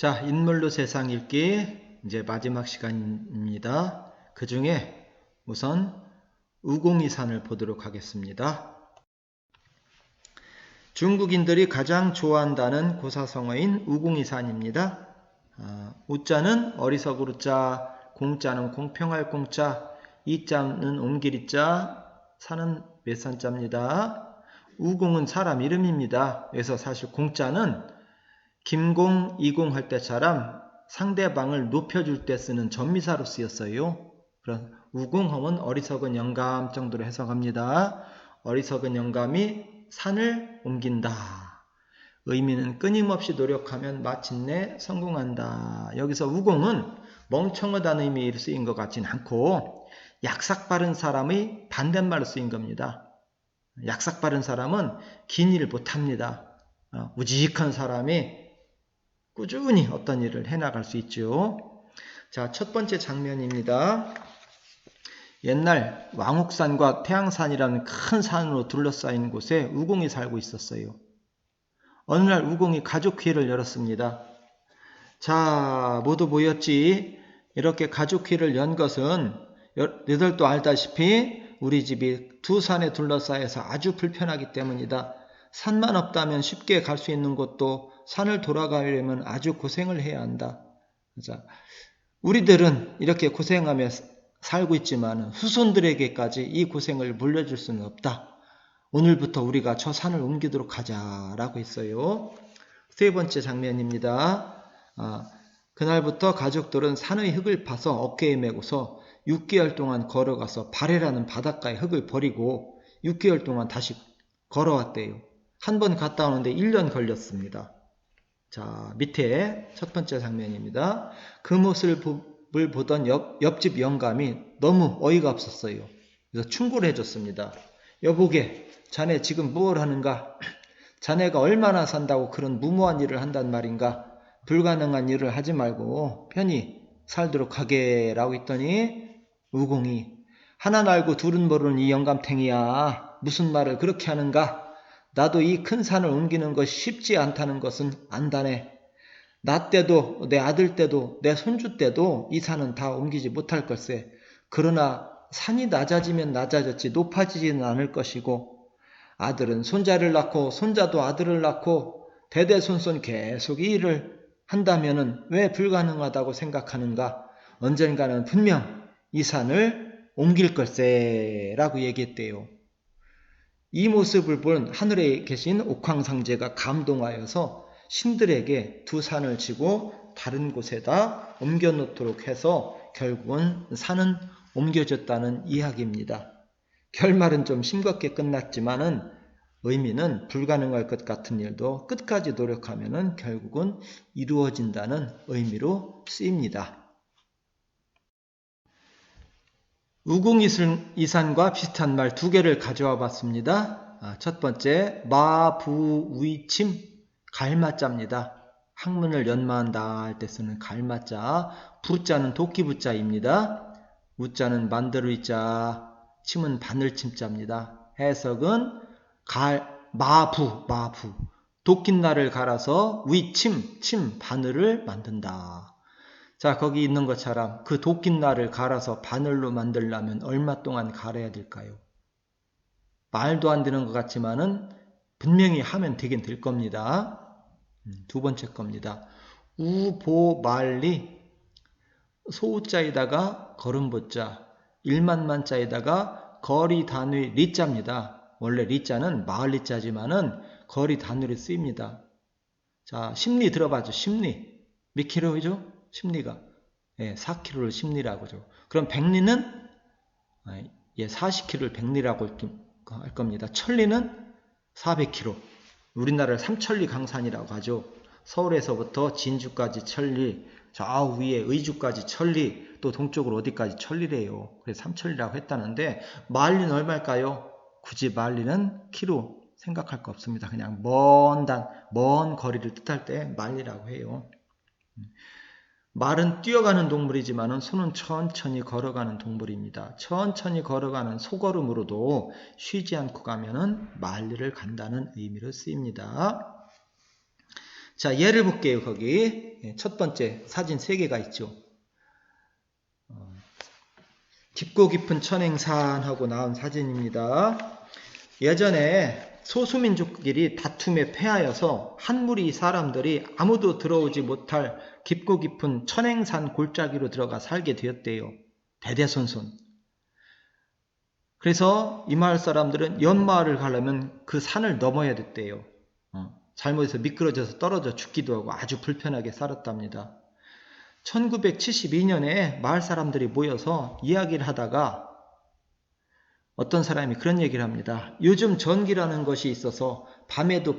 자, 인물로 세상 읽기 이제 마지막 시간입니다. 그 중에 우선 우공이산을 보도록 하겠습니다. 중국인들이 가장 좋아한다는 고사성어인 우공이산입니다. 우자는 어리석을 우자, 공자는 공평할 공자, 이자는 옮길 이자, 산은 외산자입니다. 우공은 사람 이름입니다. 그래서 사실 공자는 김공, 이공 할 때처럼 상대방을 높여줄 때 쓰는 전미사로 쓰였어요. 그런 우공하면 어리석은 영감 정도로 해석합니다. 어리석은 영감이 산을 옮긴다. 의미는 끊임없이 노력하면 마침내 성공한다. 여기서 우공은 멍청하다는 의미로 쓰인 것 같진 않고 약삭 빠른 사람의 반대말로 쓰인 겁니다. 약삭 빠른 사람은 긴 일을 못합니다. 우직한 사람이 꾸준히 어떤 일을 해나갈 수 있죠. 자, 첫 번째 장면입니다. 옛날 왕옥산과 태양산이라는 큰 산으로 둘러싸인 곳에 우공이 살고 있었어요. 어느 날 우공이 가족회의를 열었습니다. 자, 모두 모였지. 이렇게 가족회의를 연 것은 너희들도 알다시피 우리 집이 두 산에 둘러싸여서 아주 불편하기 때문이다. 산만 없다면 쉽게 갈 수 있는 곳도 산을 돌아가려면 아주 고생을 해야 한다. 자, 우리들은 이렇게 고생하며 살고 있지만 후손들에게까지 이 고생을 물려줄 수는 없다. 오늘부터 우리가 저 산을 옮기도록 하자라고 했어요. 세 번째 장면입니다. 그날부터 가족들은 산의 흙을 파서 어깨에 메고서 6개월 동안 걸어가서 발해라는 바닷가의 흙을 버리고 6개월 동안 다시 걸어왔대요. 한 번 갔다 오는데 1년 걸렸습니다. 자, 밑에 첫 번째 장면입니다. 그 모습을 보던 옆집 영감이 너무 어이가 없었어요. 그래서 충고를 해줬습니다. 여보게, 자네 지금 뭘 하는가? 자네가 얼마나 산다고 그런 무모한 일을 한단 말인가? 불가능한 일을 하지 말고 편히 살도록 하게라고 했더니 우공이 하나 알고 둘은 모르는 이 영감탱이야. 무슨 말을 그렇게 하는가? 나도 이 큰 산을 옮기는 것이 쉽지 않다는 것은 안다네. 나 때도 내 아들 때도 내 손주 때도 이 산은 다 옮기지 못할 걸세. 그러나 산이 낮아지면 낮아졌지 높아지지는 않을 것이고 아들은 손자를 낳고 손자도 아들을 낳고 대대손손 계속 이 일을 한다면은 왜 불가능하다고 생각하는가? 언젠가는 분명 이 산을 옮길 걸세 라고 얘기했대요. 이 모습을 본 하늘에 계신 옥황상제가 감동하여서 신들에게 두 산을 지고 다른 곳에다 옮겨놓도록 해서 결국은 산은 옮겨졌다는 이야기입니다. 결말은 좀 싱겁게 끝났지만은 의미는 불가능할 것 같은 일도 끝까지 노력하면은 결국은 이루어진다는 의미로 쓰입니다. 우공이산과 비슷한 말 두 개를 가져와 봤습니다. 첫 번째, 마부위침, 갈마자입니다. 학문을 연마한다 할 때 쓰는 갈마자, 부자는 도끼부자입니다. 우자는 만들 의자, 침은 바늘침자입니다. 해석은 마부, 도끼날을 갈아서 침, 바늘을 만든다. 자, 거기 있는 것처럼 그 도끼날을 갈아서 바늘로 만들려면 얼마 동안 갈아야 될까요? 말도 안 되는 것 같지만은 분명히 하면 되긴 될 겁니다. 두 번째 겁니다. 우보말리, 소자에다가 걸음보자, 일만만자에다가 거리 단위 리자입니다. 원래 리자는 마을 리자지만은 거리 단위로 쓰입니다. 자, 심리 들어봐죠. 심리 몇 킬로이죠? 심리가 4kg를 심리라고 하죠. 그럼 백리는 40kg를 백리라고 할 겁니다. 천리는 400kg. 우리나라를 삼천리 강산이라고 하죠. 서울에서부터 진주까지 천리, 저 위에 의주까지 천리, 또 동쪽으로 어디까지 천리래요. 그래서 삼천리라고 했다는데 마일리는 얼마일까요? 굳이 마일리는 키로 생각할 거 없습니다. 그냥 먼 거리를 뜻할 때 마일리라고 해요. 말은 뛰어가는 동물이지만 손은 천천히 걸어가는 동물입니다. 천천히 걸어가는 소걸음으로도 쉬지 않고 가면은 마일리를 간다는 의미로 쓰입니다. 자, 예를 볼게요. 거기 첫 번째 사진 3개가 있죠. 깊고 깊은 천행산하고 나온 사진입니다. 예전에 소수민족끼리 다툼에 패하여서 한 무리 사람들이 아무도 들어오지 못할 깊고 깊은 천행산 골짜기로 들어가 살게 되었대요. 대대손손. 그래서 이 마을 사람들은 연마을을 가려면 그 산을 넘어야 됐대요. 잘못해서 미끄러져서 떨어져 죽기도 하고 아주 불편하게 살았답니다. 1972년에 마을 사람들이 모여서 이야기를 하다가 어떤 사람이 그런 얘기를 합니다. 요즘 전기라는 것이 있어서 밤에도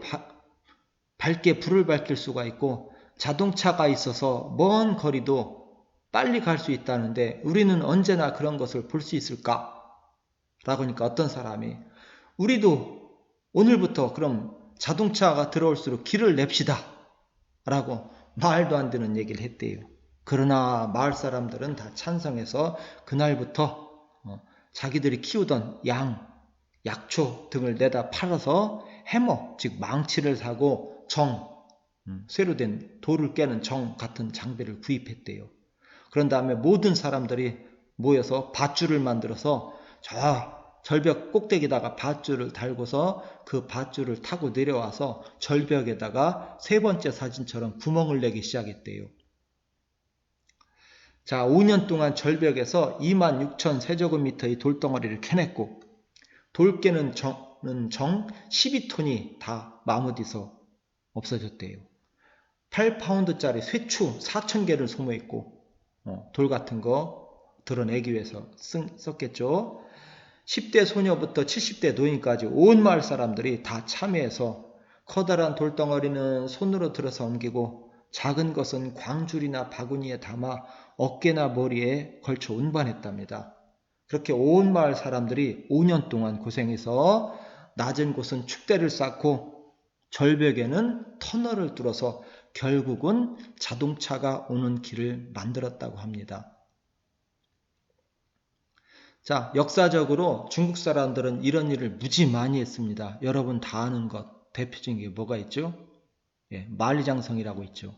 밝게 불을 밝힐 수가 있고 자동차가 있어서 먼 거리도 빨리 갈 수 있다는데 우리는 언제나 그런 것을 볼 수 있을까? 라고 하니까 어떤 사람이 우리도 오늘부터 그럼 자동차가 들어올수록 길을 냅시다. 라고 말도 안 되는 얘기를 했대요. 그러나 마을 사람들은 다 찬성해서 그날부터 자기들이 키우던 양, 약초 등을 내다 팔아서 해머, 즉 망치를 사고 새로 된 돌을 깨는 정 같은 장비를 구입했대요. 그런 다음에 모든 사람들이 모여서 밧줄을 만들어서 저 절벽 꼭대기에다가 밧줄을 달고서 그 밧줄을 타고 내려와서 절벽에다가 3번째 사진처럼 구멍을 내기 시작했대요. 자, 5년 동안 절벽에서 26,000 세제곱미터의 돌덩어리를 캐냈고 돌 깨는 정 12톤이 다 마무디서 없어졌대요. 8파운드짜리 쇠추 4,000개를 소모했고 돌 같은 거 드러내기 위해서 썼겠죠. 10대 소녀부터 70대 노인까지 온 마을 사람들이 다 참여해서 커다란 돌덩어리는 손으로 들어서 옮기고 작은 것은 광줄이나 바구니에 담아 어깨나 머리에 걸쳐 운반했답니다. 그렇게 온 마을 사람들이 5년 동안 고생해서 낮은 곳은 축대를 쌓고 절벽에는 터널을 뚫어서 결국은 자동차가 오는 길을 만들었다고 합니다. 자, 역사적으로 중국 사람들은 이런 일을 무지 많이 했습니다. 여러분 다 아는 것 대표적인 게 뭐가 있죠? 만리장성이라고 있죠.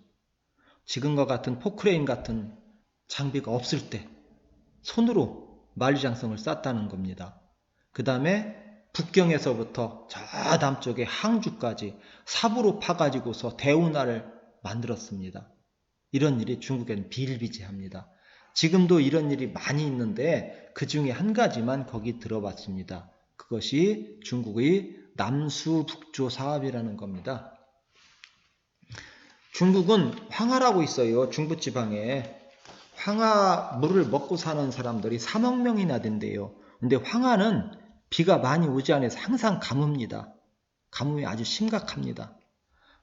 지금과 같은 포크레인 같은 장비가 없을 때 손으로 만리장성을 쌓았다는 겁니다. 그 다음에 북경에서부터 저 남쪽의 항주까지 삽으로 파가지고서 대운하를 만들었습니다. 이런 일이 중국에는 비일비재합니다. 지금도 이런 일이 많이 있는데 그 중에 한 가지만 거기 들어봤습니다. 그것이 중국의 남수북조 사업이라는 겁니다. 중국은 황하라고 있어요. 중부지방에. 황하 물을 먹고 사는 사람들이 3억 명이나 된대요. 근데 황하는 비가 많이 오지 않아서 항상 가뭅니다. 가뭄이 아주 심각합니다.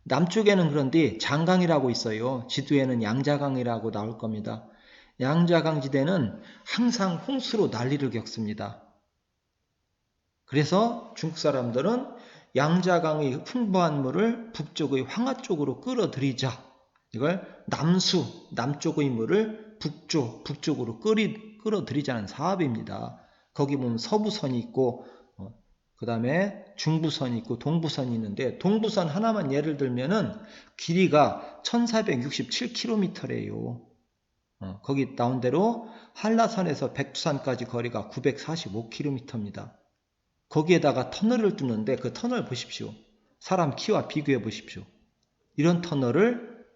남쪽에는 그런데 장강이라고 있어요. 지도에는 양자강이라고 나올 겁니다. 양자강지대는 항상 홍수로 난리를 겪습니다. 그래서 중국 사람들은 양자강의 풍부한 물을 북쪽의 황하 쪽으로 끌어들이자. 이걸 남쪽의 물을 북쪽으로 끌어들이자는 사업입니다. 거기 보면 서부선이 있고 그 다음에 중부선이 있고 동부선이 있는데 동부선 하나만 예를 들면은 길이가 1467km래요. 거기 나온 대로 한라산에서 백두산까지 거리가 945km입니다. 거기에다가 터널을 뚫는데 그 터널 보십시오. 사람 키와 비교해 보십시오. 이런 터널을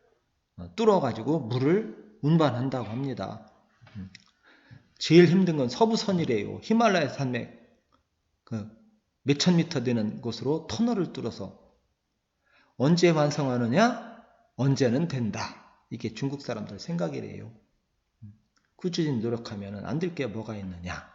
뚫어가지고 물을 운반한다고 합니다. 제일 힘든 건 서부선이래요. 히말라야 산맥 몇천 미터 되는 곳으로 터널을 뚫어서 언제 완성하느냐? 언제는 된다. 이게 중국 사람들 생각이래요. 꾸준히 노력하면 안 될 게 뭐가 있느냐?